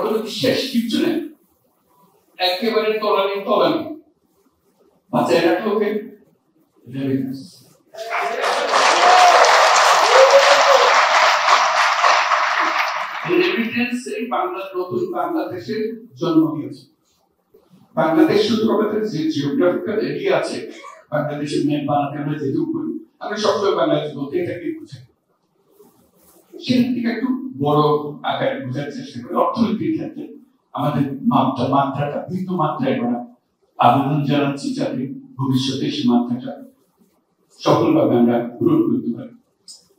অর্থনীতি শেষ, কিচ্ছু নেই, একেবারে তলানি তলানি। বাঁচায় রাখলো কে? রেমিটেন্স। রেমিটেন্স এই বাংলার নতুন বাংলাদেশের জন্ম দিয়েছে। বাংলাদেশ শুধু আমাদের যে জিওগ্রাফিক্যাল এরিয়া আছে, বাংলাদেশের ম্যাপ বানাতে আমরা যেটুকু করি, আমরা সবসময় বাংলাদেশ বলতে এটাকে বুঝাই, সেখান থেকে একটু বড় আকারে বোঝার চেষ্টা করি। অর্থনীতির ক্ষেত্রে আমাদের মাত্রাটা ভিন্ন মাত্রায় করা আবেদন জানাচ্ছি, যাতে ভবিষ্যতে সেই মাত্রাটা সফলভাবে আমরা পূরণ করতে পারি।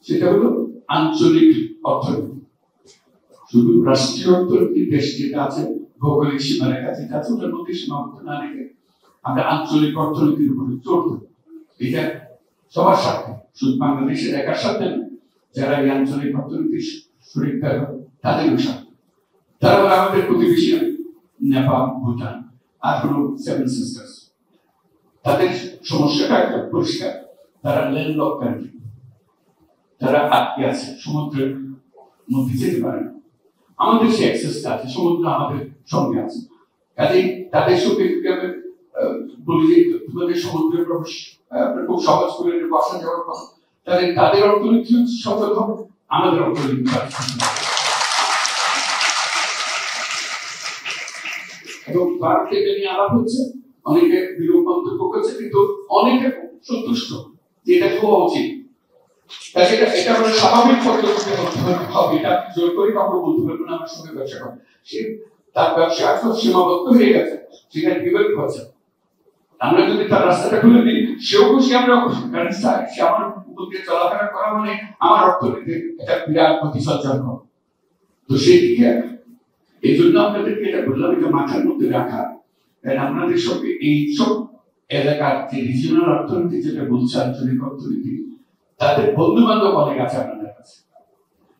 সেটা হলো আঞ্চলিক অর্থনীতি। শুধু রাষ্ট্রীয় অর্থনীতি, দেশ যেটা আছে ভৌগোলিক সীমারেখা যেটা আছে ওটার মধ্যে সীমাবদ্ধ না রেখে আমরা আঞ্চলিক অর্থনীতির উপরে জোর দেব। এটা সবার সাথে, শুধু বাংলাদেশের একার সাথে না, যারা এই আঞ্চলিক অর্থনীতির শরীরদার তাদেরও সাথে। তারা হলো আমাদের প্রতিবেশী নেপাল, ভুটান আর হলো সেভেন সিস্টার্স। তাদের সমস্যাটা একটা পরিষ্কার, তারা ল্যান্ডলক কান্ট্রি, তারা আটকে আছে, সমুদ্রের মধ্যে যেতে পারে না। আমাদের সে অ্যাক্সেসটা আছে, সমুদ্র আমাদের সঙ্গে আছে, কাজেই তাদের সঙ্গে বলি যে তোমাদের সমুদ্রের প্রবেশ খুব সহজ করে বসা যাওয়ার পর তাদের অর্থনীতি সফল হবে, আমাদের অর্থনীতি। এবং ভারতকে নিয়ে আলাপ হচ্ছে, অনেকে বিরূপ মন্তব্য করছে, কিন্তু অনেকে সন্তুষ্ট যে এটা হওয়া উচিত। এটা আমাদের স্বাভাবিক পদ্ধতিতে হবে, এটা জোর করে কাউকে বলতে পারবো না আমার সঙ্গে ব্যবসা করে। সে তার ব্যবসা এখন সীমাবদ্ধ হয়ে গেছে, সেটা বিবেক হচ্ছে। আমরা যদি তার রাস্তাটা খুলে দিই, সেও খুশি, আমরাও খুশি, কারণ সে আমার উপর দিয়ে চলাফেরা করা মানে আমার অর্থনীতি একটা বিরাট ক্ষতি সঞ্চার করা। তো সেই দিকে এই জন্য আপনাদেরকে এটা বললাম, এটা মাথার মধ্যে রাখা। কারণ আপনাদের সঙ্গে এইসব এলাকার যে রিজিওনাল অর্থনীতি যেটা বলছে, আঞ্চলিক অর্থনীতি, তাদের বন্ধু বান্ধব অনেক আছে আপনাদের কাছে।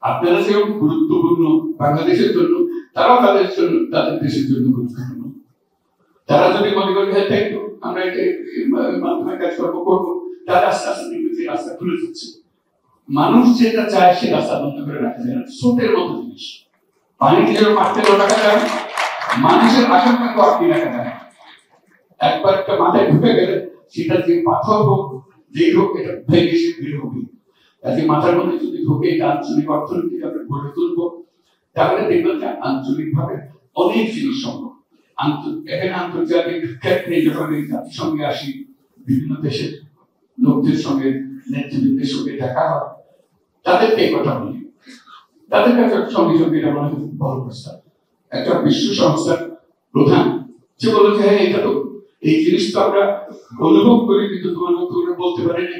আপনারা যেরকম গুরুত্বপূর্ণ বাংলাদেশের জন্য, তারাও তাদের জন্য, তাদের দেশের জন্য গুরুত্বপূর্ণ। তারা যদি মনে করি হ্যাঁ তাই তো আমরা এটা মাধ্যমে কাজ করবো, তারা আস্তে আস্তে দেখবে যে রাস্তা খুলে যাচ্ছে। মানুষ যেটা চায় সে রাস্তা বন্ধ করে রাখা যায় না। স্রোতের মতো জিনিস, পানিতে যেন মারতে রাখা যায়, মানুষের আশঙ্কা আটকে রাখা যায়। একবার একটা মাথায় ঢুকে গেলে সেটা যে পাথর হোক, যেই হোক, এটা ভেঙে সে বের হবে। কাজে মাথার মধ্যে যদি ঢুকে এটা আঞ্চলিক অর্থনীতি আমরা গড়ে তুলবো, তাহলে দেখবেন যে আঞ্চলিক ভাবে অনেক জিনিস সম্ভব। এখানে আন্তর্জাতিক ক্ষেত্রে যখন জাতিসংঘে আসি, বিভিন্ন দেশের লোকদের সঙ্গে, নেতৃবৃন্দের সঙ্গে দেখা হয়, তাদেরকে এই কথা বলি, তাদের কাছে সঙ্গে সঙ্গে এটা মনে হয় বড় প্রস্তাব। একটা বিশ্ব সংস্থার প্রধান সে বলল যে হ্যাঁ এটা তো এই জিনিস তো আমরা অনুভব করি, কিন্তু তোমার মতো করে বলতে পারিনি,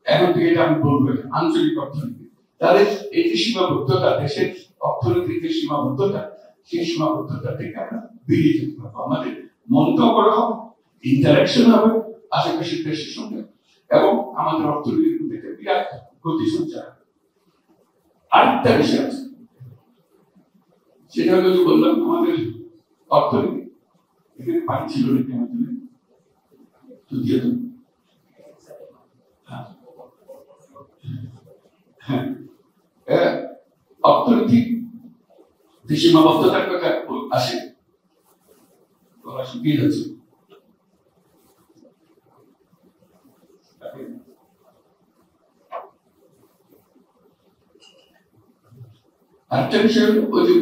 এখন থেকে এটা আমি বলবো আঞ্চলিক অর্থনীতি। তাদের এই যে সীমাবদ্ধতা, দেশের অর্থনীতির যে সীমাবদ্ধতা, সেই সীমাবদ্ধতা থেকে আমরা বেরিয়ে যেতে পারবো। আমাদের মনটাও করা হবে, ইন্টারাকশন হবে আশেপাশের দেশের সঙ্গে, এবং আমাদের অর্থনীতির মধ্যে বিরাট গতি সঞ্চার। আরেকটা বিষয় আছে, সেটা হলো বললাম আমাদের অর্থনীতি, এখানে পানি ছিল নাকি আমাদের দিয়ে দেব। অর্থনৈতিক যে সীমাবদ্ধতার কথা আসে, শুকিয়ে যাচ্ছে। আরেকটা বিষয় হলো ওই যে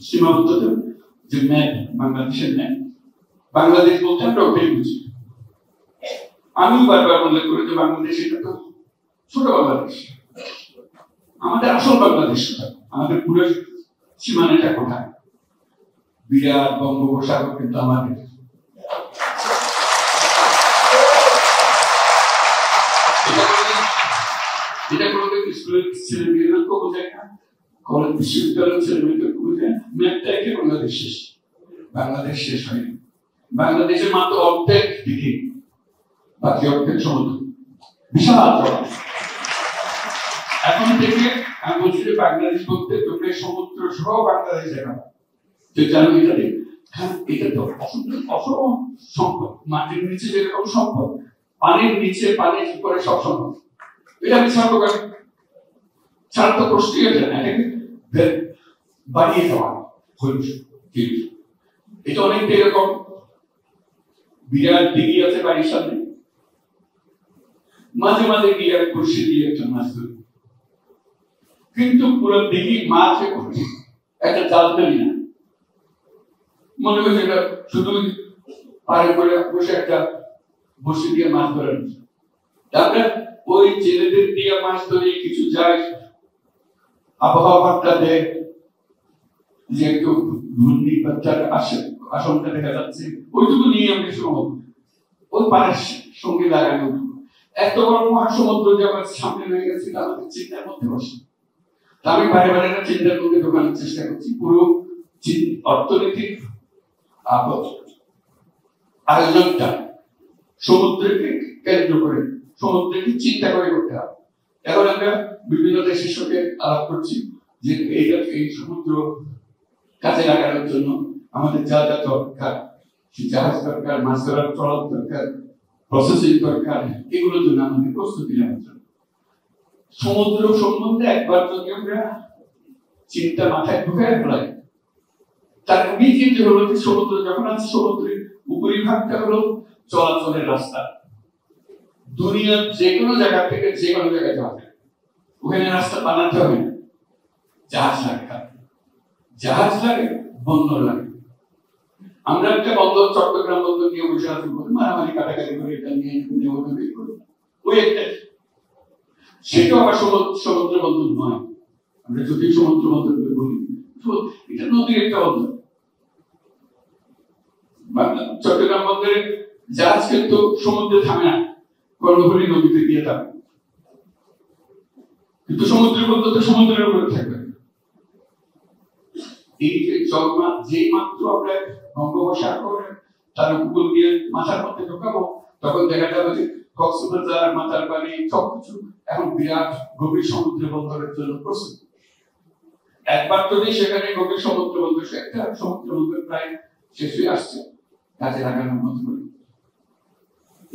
সীমাবদ্ধতা, যে ম্যাপ, বাংলাদেশের ম্যাপ, বাংলাদেশ বলতে আমরা ওটাই বুঝি। আমি বারবার উল্লেখ করি যে বাংলাদেশ এটা তো ছোট বাংলাদেশ, আমাদের আসল বাংলাদেশ কোথায়, আমাদের পুরো সীমানাটা কোথায়? বিরাট বঙ্গোপসাগর কিন্তু আমাদের। এটা কোনোদিন স্কুলের ছেলেমেয়েদেরকেও বোঝায় না, কলেজ বিশ্ববিদ্যালয়ের ছেলেমেয়েদেরকে বোঝায়। ম্যাপটা একে বাংলাদেশ শেষ, বাংলাদেশ শেষ হয়নি। বাংলাদেশের মাত্র অর্ধেক দিকে, বাকি অর্ধেক সমুদ্র, বিশাল। এখন থেকে আমি বলছি যে বাংলাদেশ বলতে তোমরা সমুদ্র সহ বাংলাদেশ দেখা জানো। এটা তো অসম সম্পদ, মাটির নিচে যেরকম সম্পদ, পানির নিচে পানির উপরে সব সম্পদ। এটা আমি ছাড়বো কেন? ছাড় তো প্রশ্নই ওঠে না, এটাকে বাড়িয়ে দেওয়া এটা অনেকটা এরকম বিরাট দিঘি আছে বাড়ির সামনে, মাঝে মাঝে গিয়ে আমি বসে দিয়ে একটা মাছ ধরি, কিন্তু পুরো দিঘি মাছ একটা জাল ফেলি না, মনে হয় যেটা শুধু পারে করে বসে একটা বসে দিয়ে মাছ ধরার। তারপরে ওই ছেলেদের দিয়ে মাছ ধরে কিছু যায়, আবহাওয়াটা দেয় যে একটু ঘূর্ণিপাতার আশঙ্কা দেখা যাচ্ছে, ওইটুকু নিয়ে আমি সম্ভব ওই পাড়ার সঙ্গে লাগানো। এত বড় মহাসমুদ্র যে আমার সামনে হয়ে গেছে আমাদের চিন্তার মধ্যে বসে। আমি বারে বারে চিন্তার মধ্যে ঢোকানোর চেষ্টা করছি, পুরো অর্থনৈতিক আয়োজনটা সমুদ্রকে কেন্দ্র করে, সমুদ্রকে চিন্তা করে করতে হবে। এখন আমরা বিভিন্ন দেশের সঙ্গে আলাপ করছি যে এই সমুদ্র কাজে লাগানোর জন্য আমাদের যা যা দরকার, জাহাজ দরকার, মাছ ধরার ট্রলার দরকার, প্রসেসিং দরকার, এগুলোর জন্য আমাদের প্রস্তুতি নেওয়ার জন্য সমুদ্র সম্বন্ধে একবার যদি আমরা চিন্তা মাথায় ঢুকে ফেলাই, তার ইমিডিয়েট হলো যে সমুদ্র যখন আছে, সমুদ্রের উপরিভাগটা হলো চলাচলের রাস্তা, দুনিয়ার যে কোনো জায়গা থেকে যে কোনো জায়গায় যাওয়া যায়, ওখানে রাস্তা বানাতে হবে না, জাহাজ লাগে, জাহাজ লাগে, বন্দর লাগে। আমরা একটা বন্দর, চট্টগ্রাম বন্দর নিয়ে বসে আছি, মারামারি কাটাকাটি করে এটা নিয়ে ওই একটা, সেটাও আবার সমুদ্র বন্দর নয়। আমরা যদি সমুদ্র বন্দর বলি, এটা নদীর একটা বন্দর। চট্টগ্রাম বন্দরে জাহাজ কিন্তু সমুদ্রে থামে না, কর্ণফুলী নদীতে গিয়ে থামে, কিন্তু সমুদ্র বন্দর তো সমুদ্রের উপরে থাকবে। এই যে যেই মাত্র আমরা বঙ্গোপসাগর করে তার উপকূল দিয়ে মাথার মধ্যে ঢোকাবো, তখন দেখা যাবে যে কক্সবাজার, মাতারবাড়ি সবকিছু এখন বিরাট গভীর সমুদ্র বন্দরের জন্য প্রস্তুত। একবার যদি সেখানে গভীর সমুদ্র বন্দর, একটা সমুদ্র বন্দর প্রায় শেষ হয়ে আসছে, কাজে লাগানোর মতো করে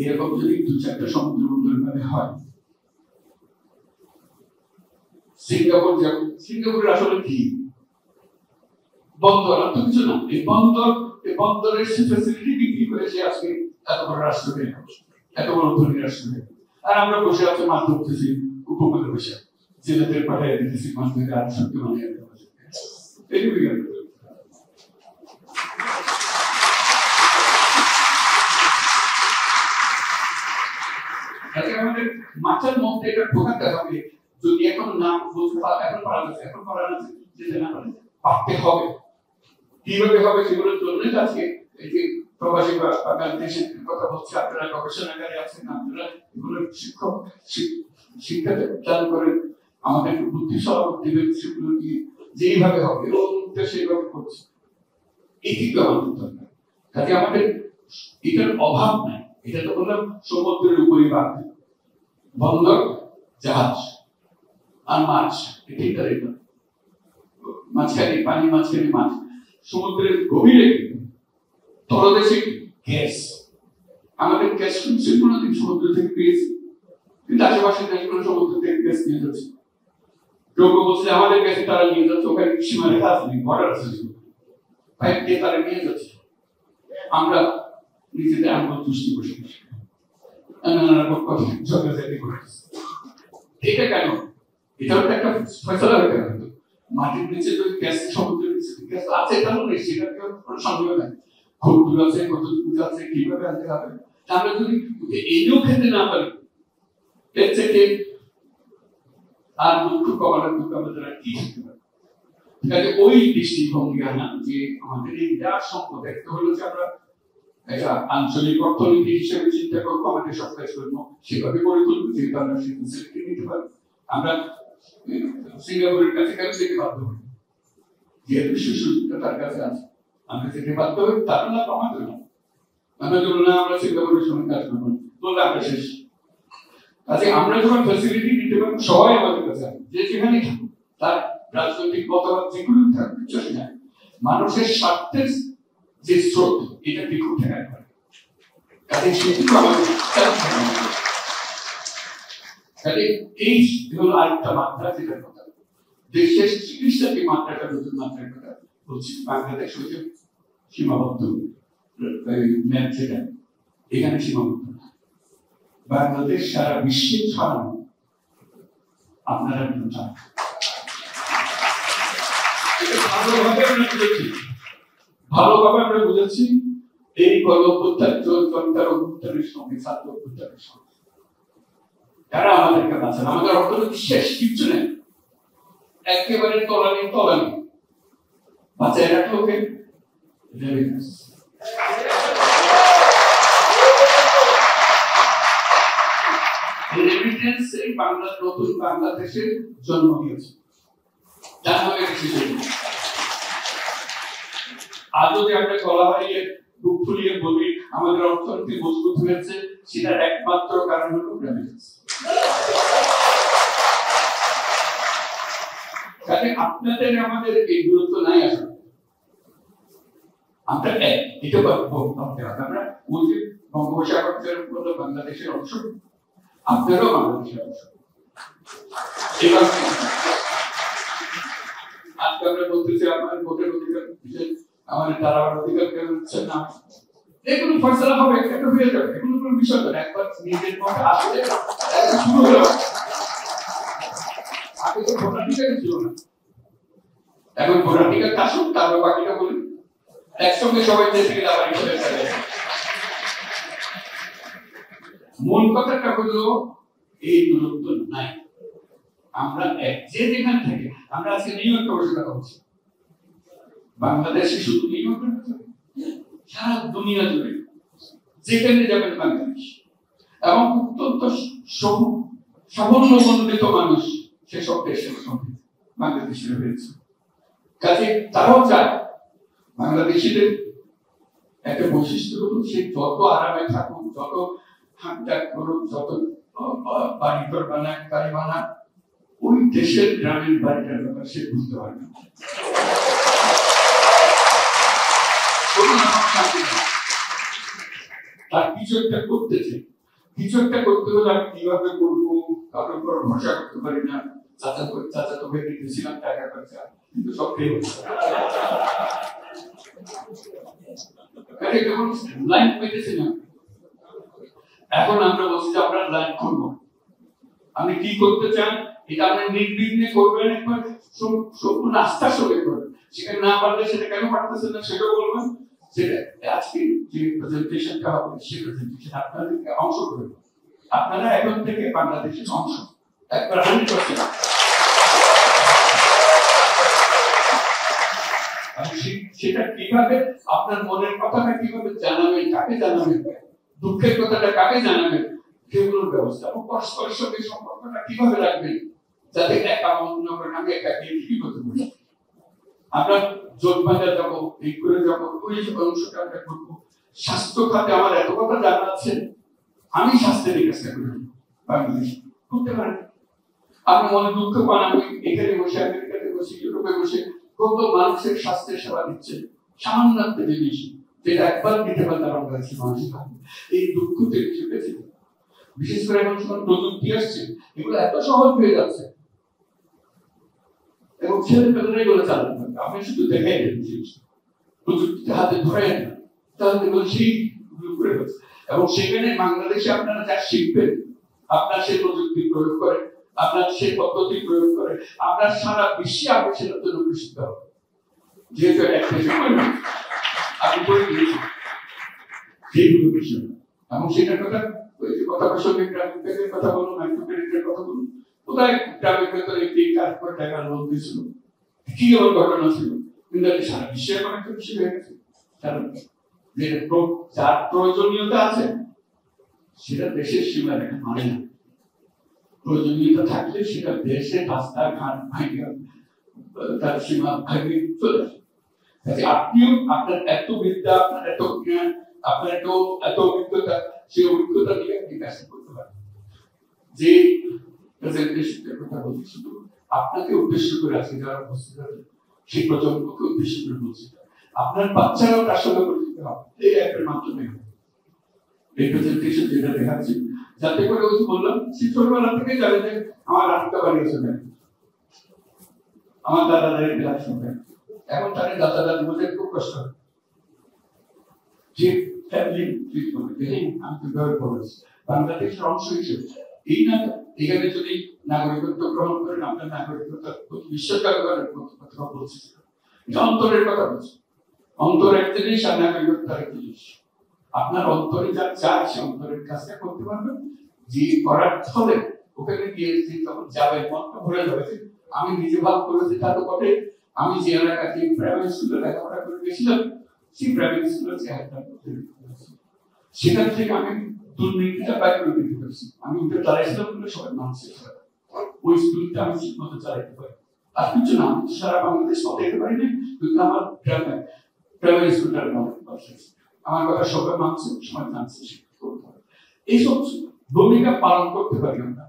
এরকম যদি দু চারটা সমুদ্র বন্দর হয়, সিঙ্গাপুর যেমন, সিঙ্গাপুরের আসলে কি বন্দর আর তো কিছু না, এই বন্দরের ফ্যাসিলিটি বিক্রি করে সে আজকে এত বড় রাষ্ট্র হয়ে গেল, এত বড় ধনী রাষ্ট্র হয়ে গেল। আর আমরা বসে আছি মাছ ধরতেছি উপকূলে বসে, জেলেদের পাঠায় দিতেছি মাছ ধরে, আর সত্যি মানে এইটুকুই গেল। আমাদের মাথার মধ্যে এটা ঢোকাতে হবে, যদি এখন না বলতে এখন পারা যাচ্ছে, এখন পারা যাচ্ছে, যেতে না পারে পারতে হবে। কিভাবে হবে সেগুলোর জন্য আজকে এই যে প্রবাসী বাংলাদেশের কথা বলছে, আপনারা গবেষণাগারে আছেন, আপনারা এগুলো শিক্ষক শিক্ষা দান করেন, আমাদের বুদ্ধি সহায়ক দিবেন, সেগুলো কি যেইভাবে হবে এবং সেইভাবে করছে, এই কিন্তু আমাদের দরকার। কাজে আমাদের এটার অভাব নাই। এটা তো বললাম সমুদ্রের উপরিভাগ, বন্দর, জাহাজ আর মাছ, এটাই মাঝখানে পানি, মাঝখানে মাছ, সমুদ্রের গভীরে তলদেশে গ্যাস, আমাদের গ্যাস কোনোদিন সমুদ্র থেকে পেয়েছি, কিন্তু আশেপাশে দেশগুলো সমুদ্র থেকে গ্যাস নিয়ে যাচ্ছে। কেউ কেউ বলছে আমাদের গ্যাসে তারা নিয়ে যাচ্ছে, ওখানে সীমারেখা আছে, বর্ডার আছে, পাইপ দিয়ে তারা নিয়ে যাচ্ছে। আমরা নিজেদের আঙ্গুল তুষ্টি বসে এটা কেন? এটাও একটা ফয়সালা হতে হবে। মাটির নিচে যদি গ্যাস, সমুদ্রের নিচে গ্যাস আছে, এটাও নেই, সেটা কোনো সন্দেহ নাই। খুব দূর আছে, কত দূর আছে, কিভাবে আনতে হবে, আমরা যদি এনেও খেতে না পারি, এর থেকে আর দুঃখ কমানোর দুঃখ আমাদের আর কি হতে পারে। কাজে ওই দৃষ্টিভঙ্গি আনা যে আমাদের এই বিরাট সম্পদ, একটা হলো যে আমরা এটা আঞ্চলিক অর্থনীতি হিসেবে চিন্তা করবো, আমাদের সব কাজ করবো সেভাবে গড়ে তুলবো, যেহেতু আমরা সেই ফেসিলিটি নিতে পারবো। আমরা সিঙ্গাপুরের কাছে কেন যেতে বাধ্য হই? যেহেতু সেই সুযোগটা তার কাছে আছে, আমরা যেতে বাধ্য হই, তার না আমাদের না, আমরা জন্য না আমরা সিঙ্গাপুরের সঙ্গে কাজ করবো বললে আমরা শেষ। কাজে আমরা যখন ফ্যাসিলিটি নিতে পারবো, সবাই আমাদের কাছে আছে, যে যেখানেই থাকুক, তার রাজনৈতিক মতবাদ যেগুলো থাকবে চলে যায়, মানুষের স্বার্থের যে স্রোত, এটা বিক্ষুব্ধ ঠেকাতে পারে। কাজে সেটুকু আমাদের এই হলো আরেকটা মাত্রা, যেটার কথা দেশের চিকিৎসাকে মাত্রাটা নতুন মাত্রার কথা বলছি বাংলাদেশ হচ্ছে সীমাবদ্ধ ম্যাপ যেটা এখানে সীমাবদ্ধ বাংলাদেশ সারা বিশ্বে ছড়ানো আপনারা চান ভালোভাবে আমরা বুঝেছি এই গণ অভ্যুত্থান জনতার অভ্যুত্থানের সঙ্গে ছাত্র অভ্যুত্থানের সঙ্গে তারা আমাদেরকে বাঁচান আমাদের অর্থনৈতিক শেষ কিচ্ছু নেই একেবারে তলানি বাঁচায় রাখলো কে রেমিটেন্স এই বাংলা নতুন বাংলাদেশের জন্ম দিয়েছে আজও যে আমরা গলা হারিয়ে বুক ফুলিয়ে বলি আমাদের অর্থনীতি মজবুত হয়েছে সেটার একমাত্র কারণ হলো রেমিটেন্স কাজে আপনাদের আমাদের এই দূরত্ব নাই আসলে আমরা এটা ভাবতে হবে আমরা ওই যে বঙ্গোপসাগরের উপর বাংলাদেশের অংশ আপনারাও বাংলাদেশের অংশ এবার আজকে আমরা বলতেছি আপনার ভোটের অধিকার আমাদের তারাবার অধিকার কেউ দিচ্ছেন না এগুলো ফয়সালা হবে একটা হয়ে যাবে এগুলো কোনো বিষয় না একবার নিজের মধ্যে আসলে শুরু হলো আগে তো ভোটাধিকার ছিল না এখন ভোটাধিকার আসুক তারপর বাকিটা বলি একসঙ্গে সবাই দেশে গেলে আবার মূল কথাটা হলো এই দূরত্ব নাই আমরা যে যেখান থেকে আমরা আজকে নিউ ইয়র্কে বসে কথা বলছি বাংলাদেশে শুধু নিউ ইয়র্কের সারা দুনিয়া জুড়ে যেখানে যাবেন বাংলাদেশ এবং অত্যন্ত সাফল্যমণ্ডিত মানুষ সেসব দেশের সঙ্গে বাংলাদেশের হয়েছে কাজে তারাও চায় বাংলাদেশিদের একটা বৈশিষ্ট্য হলো সে যত আরামে থাকুক যত হাঁটাক করুক যত বাড়িঘর বানাক গাড়ি বানাক ওই দেশের গ্রামের বাড়িটার ব্যাপার সে বুঝতে পারবে তার কিছু একটা করতেছে কিছু একটা করতে হলে আমি কিভাবে করবো কারোর উপর ভরসা করতে পারি না চাচা তো ভেবে দিয়েছিলাম টাকা পয়সা কিন্তু সব খেয়ে লাইন পেতেছি না এখন আমরা বলছি যে আমরা লাইন করবো আপনি কি করতে চান এটা আপনি নির্বিঘ্নে করবেন একবার সম্পূর্ণ আস্থার সঙ্গে করবেন সেখানে না পারলে সেটা কেন পারতেছেন না সেটাও বলবেন সেটা আজকে যে প্রেজেন্টেশনটা হবে সেই প্রেজেন্টেশন আপনাদেরকে অংশ করবেন আপনারা এখন থেকে বাংলাদেশের অংশ একবার 100% সেটা কিভাবে আপনার মনের কথাটা কিভাবে জানাবেন কাকে জানাবেন দুঃখের কথাটা কাকে জানাবেন সেগুলোর ব্যবস্থা এবং পরস্পরের সঙ্গে সম্পর্কটা কিভাবে রাখবেন যাতে একা মনে করেন আমি একা কি করতে পারি আমরা জোট বাজার যাবো এই করে যাবো ওই অংশটা আমরা করবো স্বাস্থ্য খাতে আমার এত কথা জানা আছে আমি স্বাস্থ্যের কাজটা করি বাংলাদেশ করতে পারেন আপনি মনে দুঃখ পান আমি এখানে বসে আমেরিকাতে বসে ইউরোপে বসে কত মানুষের স্বাস্থ্যের সেবা দিচ্ছে সামান্য একটা জিনিস যেটা একবার দিতে পারলে আমার কাছে মানুষ এই দুঃখ থেকে চলেছে বিশেষ করে এখন যখন প্রযুক্তি আসছে এগুলো এত সহজ হয়ে যাচ্ছে এবং ছেলে পেলেরাই এগুলো চালাতে পারবে আপনি শুধু দেখাই দেন প্রযুক্তিতে হাতে ধরেন না তাহলে এগুলো সেই করে যাচ্ছে এবং সেখানে বাংলাদেশে আপনারা যা শিখবেন আপনার সেই প্রযুক্তি প্রয়োগ করে আপনার সেই পদ্ধতি প্রয়োগ করে আপনার সারা বিশ্বে আপনি সেটার জন্য প্রসিদ্ধ হবে যেহেতু একটা সময় আপনি করে দিয়েছেন সেইগুলো বিষয় এবং সেটার কথা ওই যে কথা প্রসঙ্গে গ্রামীণ ব্যাংকের কথা বলুন মাইক্রো ক্রেডিটের কথা বলুন কোথায় গ্রামের ভেতরে একটি 4 কোটি টাকার লোন দিয়েছিল কি এমন ঘটনা ছিল কিন্তু সারা বিশ্বে এখন একটা বিষয় হয়ে গেছে কারণ যে যার প্রয়োজনীয়তা আছে সেটা দেশের সীমা রেখা মানে না প্রয়োজনীয়তা থাকলে সেটা দেশের রাস্তাঘাট ভাঙে তার সীমা ভাঙে চলে আসে আপনিও আপনার এত বিদ্যা আপনার এত জ্ঞান আপনার এত অভিজ্ঞতা সেই অভিজ্ঞতা দিয়ে আপনি কাজ করতে পারেন যে প্রেজেন্টেশনের কথা বলছি শুধু আপনাকে উদ্দেশ্য করে আছে যারা উপস্থিত আছে সেই প্রজন্মকে উদ্দেশ্য করে বলছি আপনার বাচ্চারাও তার সঙ্গে পরিচিত হবে এই অ্যাপের মাধ্যমে এই প্রেজেন্টেশন যেটা দেখাচ্ছি যাতে করে ওই বললাম সে ছোটবেলা থেকে জানে যে আমার আটটা বাড়ি আছে আমার দাদা দাঁড়িয়ে ক্লাস হবে এখন তাদের দাদা দাদু বলতে খুব কষ্ট হয় যে ফ্যামিলি ট্রিট করবে যে আমি তো ব্যবহার করেছি বাংলাদেশের অংশ হিসেবে এই না এখানে যদি নাগরিকত্ব গ্রহণ করেন আপনার নাগরিকতা বিশ্বকালের কথা বলছি এটা অন্তরের কথা বলছি অন্তর এক জিনিস আর নাগরিকত্ব এক জিনিস আপনার অন্তরে যা চায় সে অন্তরের কাজটা করতে পারবেন যে করার ফলে ওখানে গিয়ে যখন যাবে মনটা ভরে যাবে আমি নিজে ভাব করেছি তা তো বটে আমি যে এলাকাতে প্রাইমারি স্কুলে লেখাপড়া করে গেছিলাম সেই প্রাইমারি স্কুলের চেহারাটা সেখান থেকে আমি দুর্নীতিটা বাইর করে দিতে পারছি আমি উঠে চালাইছিলাম বলে সবাই মানছে ওই স্কুলটা আমি ঠিক মতো চালাইতে পারি আর কিছু না আমি সারা বাংলাদেশ চালাইতে পারি না কিন্তু আমার প্রাইমারি স্কুলটার আমার কথা সবাই মানছে সবাই জানছে এইসব ভূমিকা পালন করতে পারি আমরা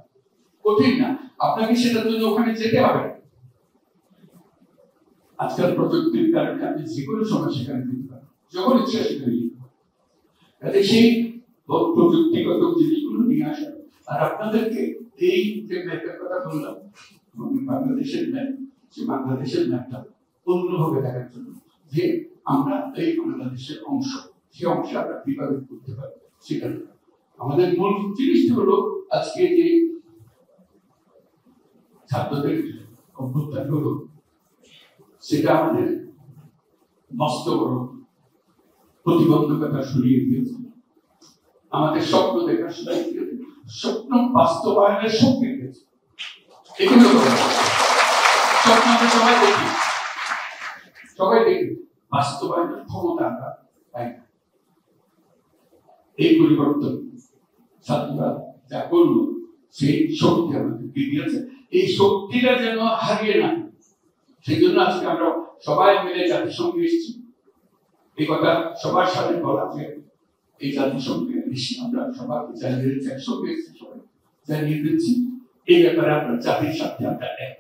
কঠিন না আপনাকে সেটার জন্য ওখানে যেতে হবে আজকাল প্রযুক্তির কারণে আপনি যে কোনো সময় সেখানে দিতে পারেন যখন ইচ্ছা সেখানে দিতে পারেন তাতে সেই প্রযুক্তিগত জিনিসগুলো নিয়ে আসা আর আপনাদেরকে এই যে ম্যাপের কথা বললাম বাংলাদেশের ম্যাপ সেই বাংলাদেশের ম্যাপটা অন্যভাবে দেখার জন্য যে আমরা এই বাংলাদেশের অংশ সেই অংশে আমরা কিভাবে করতে পারি সেটা আমাদের মূল জিনিসটা হলো আজকে যে ছাত্রদের অভ্যুত্থান হলো সেটা আমাদের মস্ত বড় প্রতিবন্ধকতা সরিয়ে দিয়েছে আমাদের স্বপ্ন দেখার স্বপ্ন বাস্তবায়নের শক্তি দিয়েছে এগুলো স্বপ্ন আমরা সবাই দেখি বাস্তবায়নের ক্ষমতা আমরা পাই না এই পরিবর্তন ছাত্ররা যা করলো সেই শক্তি আমাদেরকে দিয়েছে এই শক্তিটা যেন হারিয়ে না সেই জন্য আজকে আমরা সবাই মিলে জাতিসংঘে এসেছি এই কথা সবার সাথে বলা যে এই জাতিসংঘে এসে আমরা সবাইকে জানিয়ে দিচ্ছি একসঙ্গে এসেছি সবাই জানিয়ে দিচ্ছি এই ব্যাপারে আমরা জাতির সাথে আমরা এক